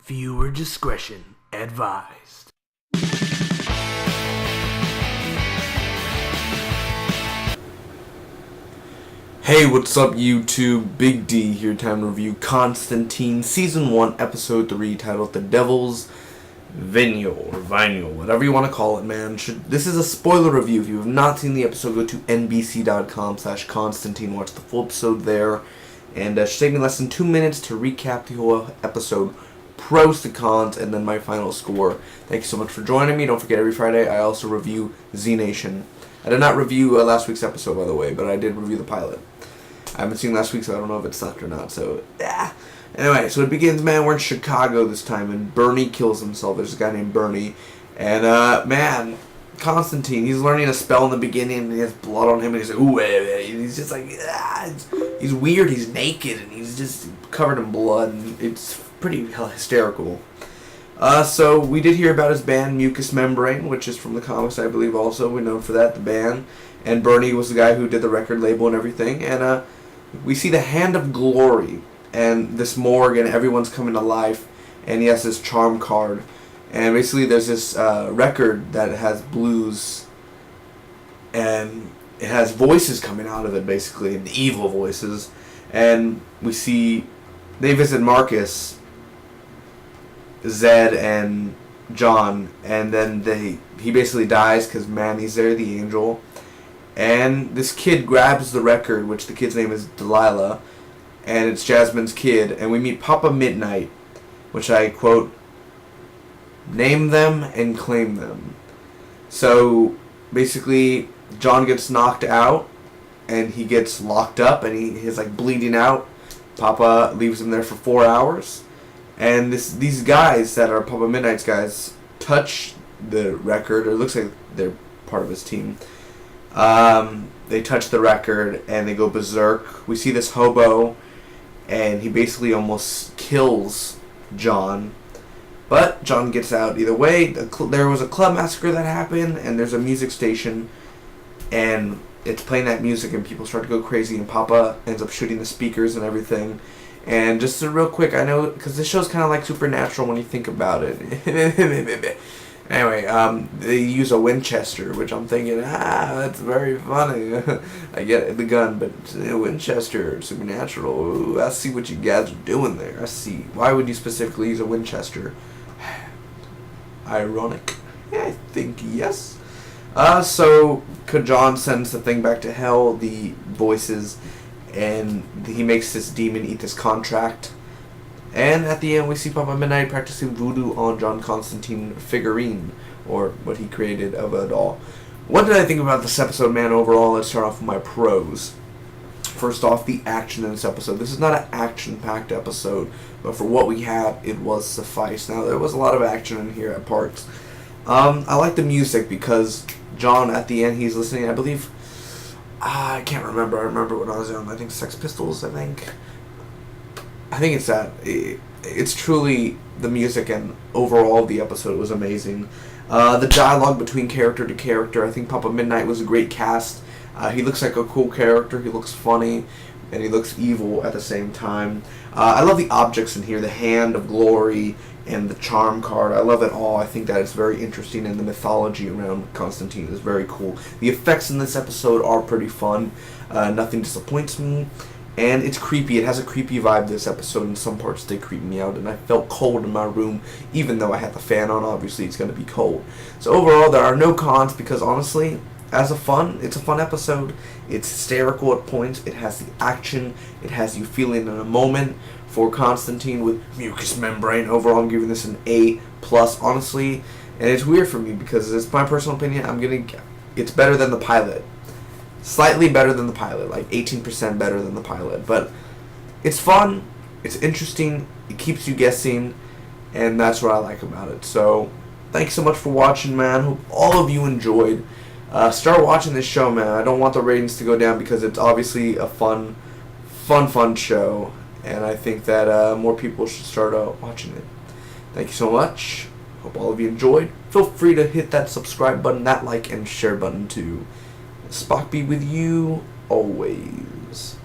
Viewer discretion advised. Hey, what's up YouTube? Big D here, time to review Constantine Season 1, Episode 3, titled The Devil's Vinyl, or Vinyl, whatever you want to call it, man. This is a spoiler review. If you have not seen the episode, go to nbc.com/Constantine, watch the full episode there. And it should take me less than 2 minutes to recap the whole episode, pros to cons, and then my final score. Thank you so much for joining me. Don't forget, every Friday I also review Z Nation. I did not review last week's episode, by the way, but I did review the pilot. I haven't seen last week, so I don't know if it sucked or not, so, yeah. Anyway, so it begins, man, we're in Chicago this time, and Bernie kills himself. There's a guy named Bernie, and, man, Constantine, he's learning a spell in the beginning, and he has blood on him, and he's like, ooh, he's just like, he's weird, he's naked, and he's just covered in blood, and it's pretty hysterical. So we did hear about his band, Mucous Membrane, which is from the comics, I believe, also. We're known for that, the band, and Bernie was the guy who did the record label and everything, and, we see the Hand of Glory, and this morgue, and everyone's coming to life, and he has this charm card, and basically there's this record that has blues, and it has voices coming out of it, basically, and evil voices, and we see, they visit Marcus, Zed, and John, and then he basically dies because Manny's there, the angel. And this kid grabs the record, which the kid's name is Delilah, and it's Jasmine's kid, and we meet Papa Midnight, which I quote, name them and claim them. So basically, John gets knocked out, and he gets locked up, and he's like bleeding out. Papa leaves him there for 4 hours, and these guys that are Papa Midnight's guys touch the record, or it looks like they're part of his team. They touch the record and they go berserk. We see this hobo, and he basically almost kills John, but John gets out either way. There was a club massacre that happened, and there's a music station, and it's playing that music, and people start to go crazy, and Papa ends up shooting the speakers and everything. And just real quick, I know, because this show's kind of like Supernatural when you think about it. Anyway, they use a Winchester, which I'm thinking, that's very funny. I get the gun, but Winchester, Supernatural, ooh, I see what you guys are doing there. I see. Why would you specifically use a Winchester? Ironic. Yeah, I think yes. So John sends the thing back to hell, the voices, and he makes this demon eat this contract. And at the end, we see Papa Midnight practicing voodoo on John Constantine figurine, or what he created of a doll. What did I think about this episode, man, overall? Let's start off with my pros. First off, the action in this episode. This is not an action-packed episode, but for what we had, it was suffice. Now, there was a lot of action in here at parts. I like the music because John, at the end, he's listening, I believe, I can't remember. I remember when I was young, I think Sex Pistols, I think it's that. It's truly the music, and overall the episode was amazing. The dialogue between character to character, I think Papa Midnight was a great cast. He looks like a cool character, he looks funny, and he looks evil at the same time. I love the objects in here, the Hand of Glory and the charm card. I love it all. I think that it's very interesting, and the mythology around Constantine is very cool. The effects in this episode are pretty fun. Nothing disappoints me. And it's creepy. It has a creepy vibe, this episode. In some parts, they creep me out. And I felt cold in my room, even though I had the fan on. Obviously, it's going to be cold. So overall, there are no cons, because honestly, it's a fun episode. It's hysterical at points. It has the action. It has you feeling in a moment. For Constantine with Mucous Membrane, overall, I'm giving this an A+, honestly. And it's weird for me, because it's my personal opinion. It's better than the pilot. Slightly better than the pilot, like 18% better than the pilot, but it's fun, it's interesting, it keeps you guessing, and that's what I like about it. So, thanks so much for watching, man. Hope all of you enjoyed. Start watching this show, man. I don't want the ratings to go down, because it's obviously a fun show, and I think that more people should start watching it. Thank you so much. Hope all of you enjoyed. Feel free to hit that subscribe button, that like, and share button too. Spock be with you always.